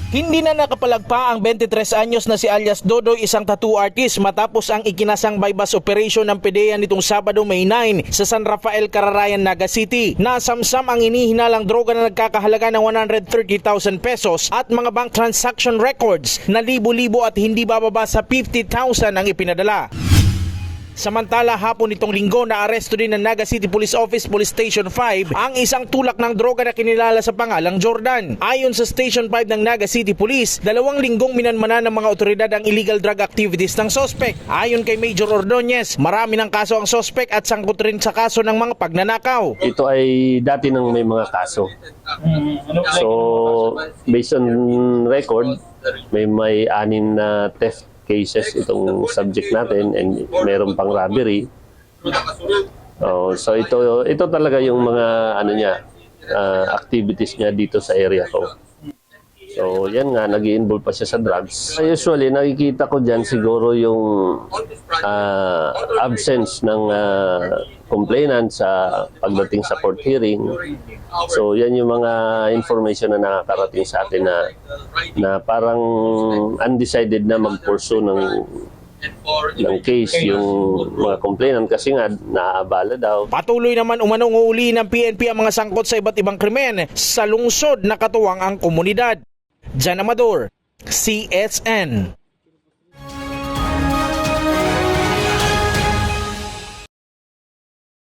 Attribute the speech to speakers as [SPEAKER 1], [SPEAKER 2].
[SPEAKER 1] Hindi na nakapalagpa ang 23 anyos na si alias Dodoy, isang tattoo artist, matapos ang ikinasang bypass operation ng PDEA nitong Sabado, May 9 sa San Rafael, Cararayan, Naga City. Nasamsam ang hinihinalang droga na nagkakahalaga ng 130,000 pesos at mga bank transaction records na libo-libo at hindi bababa sa 50,000 ang ipinadala. Samantala, hapon nitong linggo na aresto din ng Naga City Police Office Police Station 5 ang isang tulak ng droga na kinilala sa pangalang Jordan. Ayon sa Station 5 ng Naga City Police, 2 linggong minanmanan ng mga otoridad ang illegal drug activities ng sospek. Ayon kay Major Ordonez, marami ng kaso ang sospek at sangkot rin sa kaso ng mga pagnanakaw.
[SPEAKER 2] Ito ay dati nang may mga kaso. So, based on record, may 6 na theft cases itong subject natin and meron pang robbery. So ito talaga yung mga activities niya dito sa area ko. So yan nga, nag-i-involve pa siya sa drugs. Usually nakikita ko diyan siguro yung absence ng complainant sa pagdating sa court hearing. So yan yung mga information na nakakarating sa atin na parang undecided na mag-pursue ng case yung mga complainant kasi nga naabala daw.
[SPEAKER 1] Patuloy naman umanong uuli ng PNP ang mga sangkot sa iba't ibang krimen sa lungsod na katuwang ang komunidad. Jan Amador, CSN.